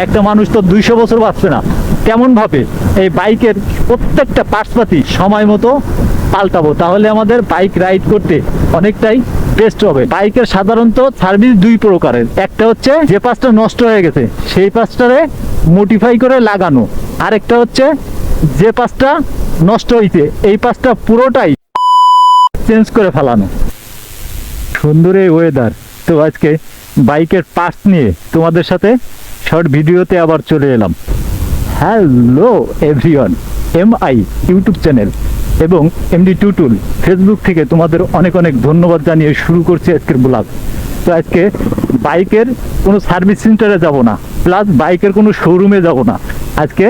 একটা মানুষ তো 200 বছর বাঁচবে না। কেমন ভাবে এই বাইকের প্রত্যেকটা পার্টসপাতি সময় মতো পাল্টাবো, তাহলে আমাদের বাইক রাইড করতে অনেকটাই বেস্ট হবে। বাইকের সাধারণত সার্ভিস দুই প্রকারের, একটা হচ্ছে যে পার্টসটা নষ্ট হয়ে গেছে সেই পার্টসটারে মডিফাই করে লাগানো, আরেকটা হচ্ছে যে পার্টসটা নষ্ট হইছে এই পার্টসটা পুরোটাই চেঞ্জ করে ফেলানো। সুন্দর এই ওয়েদার, তো আজকে বাইকের পার্টস নিয়ে তোমাদের সাথে শর্ট ভিডিওতে আবার চলে এলাম। Hello everyone, MI YouTube channel এবং MD টুটুল ফেসবুক থেকে তোমাদের অনেক অনেক ধন্যবাদ জানিয়ে শুরু করছি আজকের ব্লগ। তো আজকে বাইকের কোনো সার্ভিস সেন্টারে যাব না, প্লাস বাইকের কোনো শোরুমে যাব না, আজকে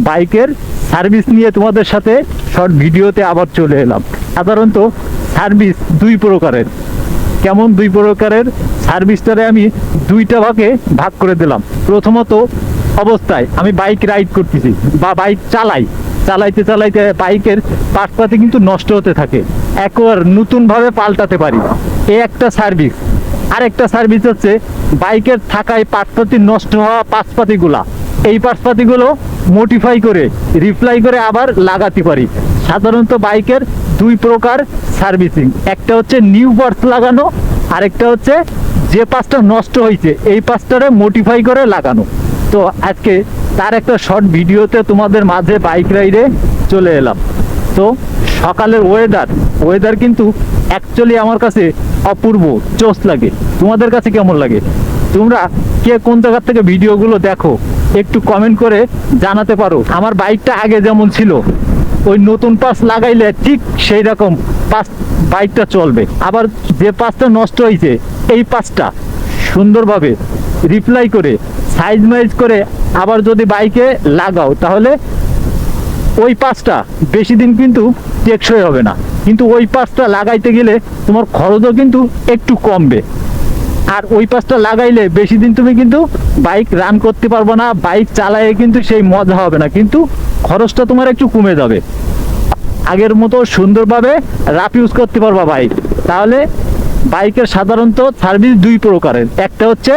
বাইকের সার্ভিস নিয়ে তোমাদের সাথে শর্ট ভিডিওতে আবার চলে এলাম। সাধারণত সার্ভিস দুই প্রকারের। কেমন দুই প্রকারের? সার্ভিসটারে আমি দুইটা ভাগে ভাগ করে দিলাম। প্রথমত অবস্থায় আমি বাইক রাইড করতেছি বা বাইক চালাইতে চালাইতে বাইকের পার্টসপাতি কিন্তু নষ্ট হতে থাকে, একবার নতুনভাবে পাল্টাতে পারি, এই একটা সার্ভিস। আরেকটা সার্ভিস হচ্ছে বাইকের থাকায় পার্টসপাতি নষ্ট হওয়া পার্টসপাতিগুলা, এই পার্টসপাতিগুলো মডিফাই করে রিপ্লাই করে আবার লাগাতে পারি। সাধারণত বাইকের দুই প্রকার সার্ভিসিং, একটা হচ্ছে নিউ পার্টস লাগানো, আরেকটা হচ্ছে যে পার্টসটা নষ্ট হয়েছে এই পার্টসটারে মডিফাই করে লাগানো। তো আজকে তার একটা শর্ট ভিডিওতে তোমাদের মাঝে বাইক রাইডে চলে এলাম। তো সকালের ওয়েদার কিন্তু অ্যাকচুয়ালি আমার কাছে অপূর্ব জোশ লাগে। তোমাদের কাছে কেমন লাগে? তোমরা কে কোন জায়গার থেকে ভিডিওগুলো দেখো একটু কমেন্ট করে জানাতে পারো। আমার বাইকটা আগে যেমন ছিল ওই নতুন পার্টস লাগাইলে ঠিক সেই রকম বাইকটা চলবে। আবার যে পার্টসটা নষ্ট হয়েছে এই পার্টসটা সুন্দরভাবে রিপ্লাই করে সাইজ মাইজ করে আবার যদি বাইকে লাগাও তাহলে ওই পার্টসটা বেশি দিন কিন্তু টেকসই হবে না, কিন্তু ওই পার্টসটা লাগাইতে গেলে তোমার খরচও কিন্তু একটু কমবে। আর ওই পার্টসটা লাগাইলে বেশি দিন তুমি কিন্তু বাইক রান করতে পারবে না, বাইক চালায়ে কিন্তু সেই মজা হবে না, কিন্তু খরচটা তোমার একটু কমে যাবে। আগের মতো সুন্দরভাবে রাফ ইউজ করতে পারবা বাইক। তাহলে বাইকের সাধারণত সার্ভিস দুই প্রকারের, একটা হচ্ছে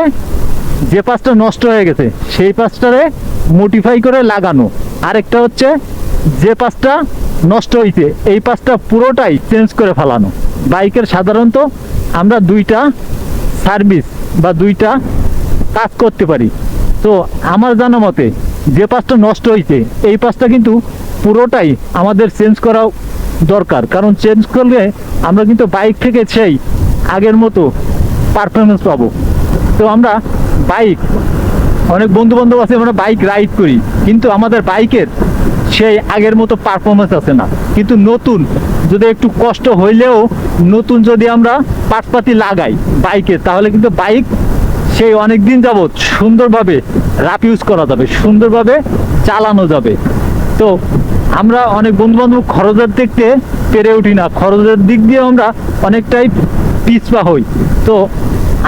যে পার্টসটা নষ্ট হয়ে গেছে সেই পার্টসটারে মডিফাই করে লাগানো, আরেকটা হচ্ছে যে পার্টসটা নষ্ট হয়েছে এই পার্টসটা পুরোটাই চেঞ্জ করে ফেলানো। বাইকের সাধারণত আমরা দুইটা সার্ভিস বা দুইটা কাজ করতে পারি। তো আমার জানা মতে যে পার্টসটা নষ্ট হয়েছে এই পার্টসটা কিন্তু পুরোটাই আমাদের চেঞ্জ করা দরকার, কারণ চেঞ্জ করলে আমরা কিন্তু বাইক থেকে সেই আগের মতো পারফরমেন্স পাবো। তো আমরা বাইক অনেক বন্ধু বান্ধব আছে, আমরা বাইক রাইড করি কিন্তু আমাদের বাইকের সেই আগের মতো পারফরমেন্স আছে না। কিন্তু নতুন যদি একটু কষ্ট হইলেও নতুন যদি আমরা পার্টসপাতি লাগাই বাইকে তাহলে কিন্তু বাইক সেই অনেক দিন যাবৎ সুন্দরভাবে রাফ ইউজ করা যাবে, সুন্দরভাবে চালানো যাবে। তো আমরা অনেক বন্ধু বান্ধব খরচের দেখতে পেরে উঠি না, খরচের দিক দিয়ে আমরা অনেকটাই পিছপা হই। তো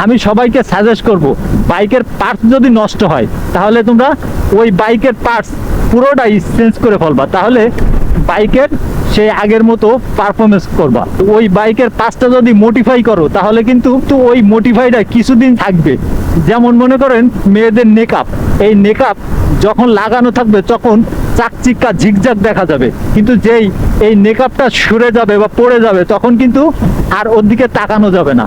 আমি সবাইকে সাজেস্ট করব বাইকের পার্টস যদি নষ্ট হয় তাহলে তোমরা ওই বাইকের পার্টস পুরোটাই চেঞ্জ করে ফেলবা, তাহলে বাইকের সেই আগের মতো পারফরমেন্স করবা। ওই বাইকের পার্টসটা যদি মডিফাই করো তাহলে কিন্তু ওই মডিফাইটা কিছুদিন থাকবে। যেমন মনে করেন মেয়েদের নেকআপ, এই নেকআপ যখন লাগানো থাকবে তখন চাকচিক্কা ঝিকঝাক দেখা যাবে, কিন্তু যেই এই নেকআপটা সরে যাবে বা পড়ে যাবে তখন কিন্তু আর ওর দিকে তাকানো যাবে না।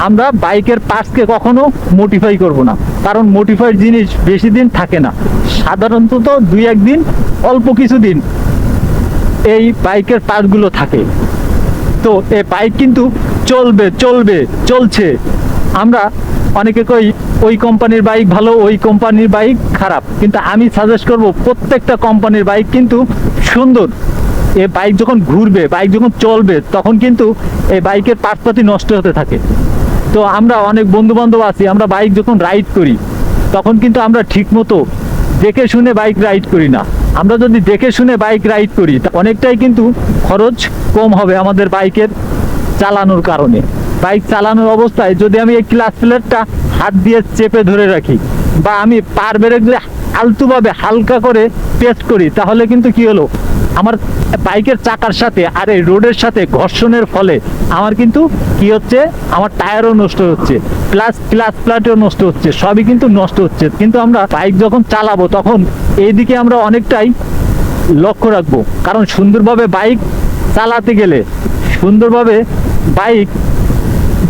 আমরা বাইকের পার্টসকে কখনো মডিফাই করব না, কারণ মডিফাইড জিনিস বেশি দিন থাকে না, সাধারণত দুই একদিন অল্প কিছুদিন এই বাইকের পার্টসগুলো থাকে। তো এই বাইক কিন্তু চলছে। আমরা অনেকে কই ওই কোম্পানির বাইক ভালো, ওই কোম্পানির বাইক খারাপ, কিন্তু আমি সাজেস্ট করব প্রত্যেকটা কোম্পানির বাইক কিন্তু সুন্দর। এই বাইক যখন ঘুরবে, বাইক যখন চলবে তখন কিন্তু এই বাইকের পার্টসপাতি নষ্ট হতে থাকে। তো আমরা অনেক বন্ধু বান্ধব আছি, আমরা বাইক যখন রাইড করি তখন কিন্তু আমরা ঠিক মতো দেখে শুনে বাইক রাইড করি না। আমরা যদি দেখে শুনে বাইক রাইড করি অনেকটাই কিন্তু খরচ কম হবে আমাদের বাইকের চালানোর কারণে। বাইক চালানোর অবস্থায় যদি আমি এই ক্লাচ প্লেটটা হাত দিয়ে চেপে ধরে রাখি বা আমি পার ব্রেক আলতুভাবে হালকা করে প্রেস করি তাহলে কিন্তু কি হলো আমার বাইকের চাকার সাথে আর এই রোডের সাথে ঘর্ষণের ফলে আমার কিন্তু কি হচ্ছে, আমার টায়ারও নষ্ট হচ্ছে, প্লাস ক্লাচ প্লাটও নষ্ট হচ্ছে, সবই কিন্তু নষ্ট হচ্ছে। কিন্তু আমরা বাইক যখন চালাবো তখন এইদিকে আমরা অনেকটাই লক্ষ্য রাখবো, কারণ সুন্দরভাবে বাইক চালাতে গেলে, সুন্দরভাবে বাইক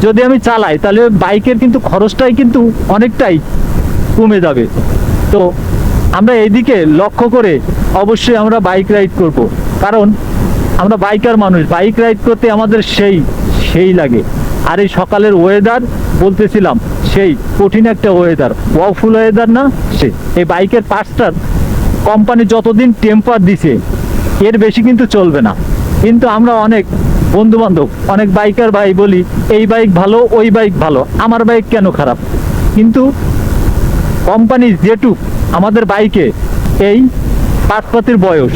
যদি আমি চালাই তাহলে বাইকের কিন্তু খরচটাই কিন্তু অনেকটাই কমে যাবে। তো আমরা এইদিকে লক্ষ্য করে অবশ্যই আমরা বাইক রাইড করব, কারণ আমরা বাইকার মানুষ, বাইক রাইড করতে আমাদের সেই লাগে। আর এই সকালের ওয়েদার বলতেছিলাম, সেই কঠিন একটা ওয়েদার, ওয়াফুল ওয়েদার না সে। এই বাইকের পার্টসটার কোম্পানি যতদিন টেম্পার দিছে এর বেশি কিন্তু চলবে না। কিন্তু আমরা অনেক বন্ধু বান্ধব, অনেক বাইকার ভাই বলি এই বাইক ভালো, ওই বাইক ভালো, আমার বাইক কেন খারাপ। কিন্তু কোম্পানি যেটুক আমাদের বাইকে এই পার্টসপাতির বয়স,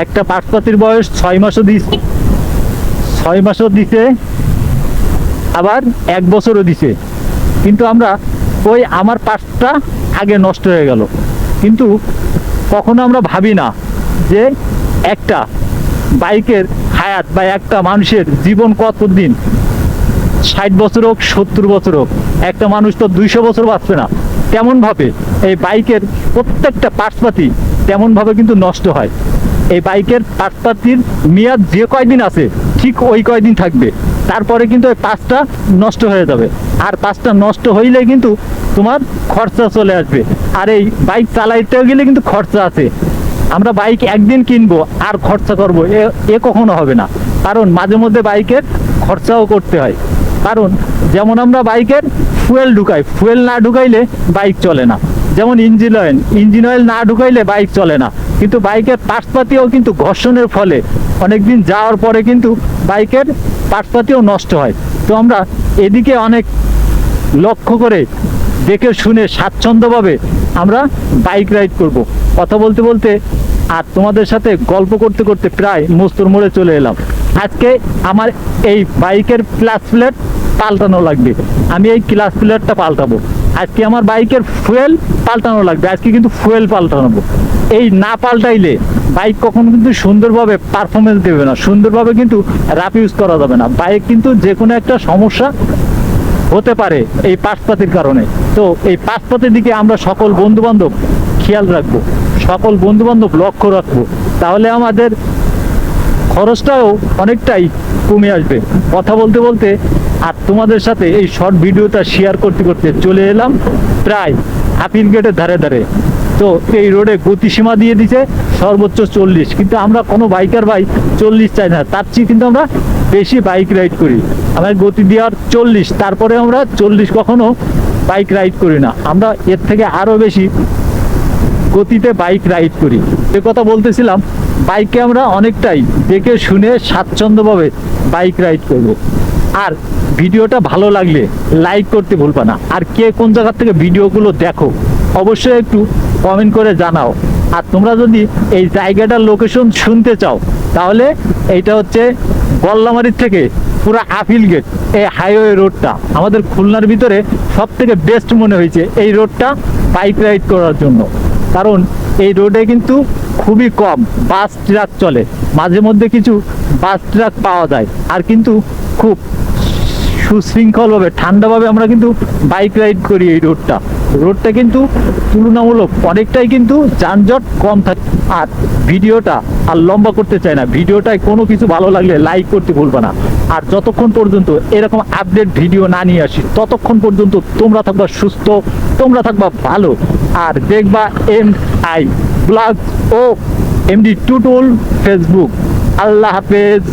একটা পার্টসপাতির বয়স 6 মাসও দিছে, 6 মাসও দিছে, আবার 1 বছরও দিছে। কিন্তু আমরা ওই আমার পার্টসটা আগে নষ্ট হয়ে গেল, কিন্তু কখনো আমরা ভাবি না যে একটা বাইকের হায়াত বা একটা মানুষের জীবন কতদিন, 60 বছর হোক 70 বছর হোক, একটা মানুষ তো 200 বছর বাঁচবে না। তেমনভাবে এই বাইকের প্রত্যেকটা পার্টসপাতি তেমনভাবে কিন্তু নষ্ট হয়। এই বাইকের পার্টসপাতির মেয়াদ যে কয়দিন আছে ঠিক ওই কয়দিন থাকবে, তারপরে কিন্তু ওই পার্টসটা নষ্ট হয়ে যাবে। আর পার্টসটা নষ্ট হইলে কিন্তু তোমার খরচা চলে আসবে। আর এই বাইক চালাইতে গেলে কিন্তু খরচা আছে। আমরা বাইক একদিন কিনবো আর খরচা করবো এ কখনো হবে না, কারণ মাঝে মধ্যে বাইকের খরচাও করতে হয়। কারণ যেমন আমরা বাইকের ফুয়েল ঢুকাই, ফুয়েল না ঢুকাইলে বাইক চলে না। যেমন ইঞ্জিন অয়েল না ঢুকাইলে বাইক চলে না। কিন্তু বাইকের পার্টসপাতিও কিন্তু ঘর্ষণের ফলে অনেকদিন যাওয়ার পরে কিন্তু বাইকের পার্টসপাতিও নষ্ট হয়। তো আমরা এদিকে অনেক লক্ষ্য করে দেখে শুনে স্বাচ্ছন্দ্যভাবে আমরা বাইক রাইড করব। কথা বলতে বলতে আর তোমাদের সাথে গল্প করতে করতে প্রায় মস্তর মোড়ে চলে এলাম। আজকে আমার এই বাইকের ক্লাচ প্লেট পাল্টানো লাগবে, আমি এই ক্লাচ প্লেটটা পাল্টাবো। আজকে আমার বাইকের ফুয়েল পাল্টানো লাগবে, আজকে কিন্তু ফুয়েল পাল্টানো। এই না পাল্টাইলে বাইক কখনো কিন্তু সুন্দরভাবে পারফরমেন্স দেবে না, সুন্দরভাবে কিন্তু রাফ ইউজ করা যাবে না। বাইক কিন্তু যে কোনো একটা সমস্যা হতে পারে এই পার্টসপাতির কারণে। তো এই পার্টসপাতির দিকে আমরা সকল বন্ধু বান্ধব খেয়াল রাখবো, সকল বন্ধু বান্ধব লক্ষ্য রাখবো, তাহলে আমাদের খরচটাও অনেকটাই কমে আসবে। কথা বলতে বলতে আর তোমাদের সাথে এই শর্ট ভিডিওটা শেয়ার করতে করতে চলে এলাম প্রায় আপিল গেটের ধারে ধারে। তো এই রোডে গতিসীমা দিয়ে দিছে সর্বোচ্চ 40, কিন্তু আমরা কোনো বাইকার ভাই 40 চাই না, তার চেয়ে কিন্তু আমরা বেশি বাইক রাইড করি। আমার গতি দেওয়ার 40, তারপরে আমরা 40 কখনো বাইক রাইড করি না, আমরা এর থেকে আরও বেশি গতিতে বাইক রাইড করি। যে কথা বলতেছিলাম, বাইকে আমরা অনেকটাই দেখে শুনে স্বাচ্ছন্দ্যভাবে বাইক রাইড করব। আর ভিডিওটা ভালো লাগলে লাইক করতে ভুলবা না। আর কে কোন জায়গা থেকে ভিডিওগুলো দেখো অবশ্যই একটু কমেন্ট করে জানাও। আর তোমরা যদি এই জায়গাটার লোকেশন শুনতে চাও তাহলে এইটা হচ্ছে গল্লামারির থেকে পুরো আপিল গেট, এই হাইওয়ে রোডটা আমাদের খুলনার ভিতরে সব থেকে বেস্ট মনে হয়েছে এই রোডটা বাইক রাইড করার জন্য। কারণ এই রোডে কিন্তু খুবই কম বাস ট্রাক চলে, মাঝে মধ্যে কিছু বাস ট্রাক পাওয়া যায়, আর কিন্তু খুব সুশৃঙ্খলভাবে ঠান্ডাভাবে আমরা কিন্তু বাইক রাইড করি। এই রোডটা কিন্তু তুলনামূলক অনেকটাই কিন্তু যানজট কম থাকে। আর ভিডিওটা আর লম্বা করতে চাই না, ভিডিওটায় কোনো কিছু ভালো লাগলে লাইক করতে ভুলবা না। আর যতক্ষণ পর্যন্ত এরকম আপডেট ভিডিও না নিয়ে আসি ততক্ষণ পর্যন্ত তোমরা থাকবা সুস্থ, তোমরা থাকবা ভালো, আর দেখবা MI ব্লগ ও MD টুটুল ফেসবুক। আল্লাহ হাফেজ।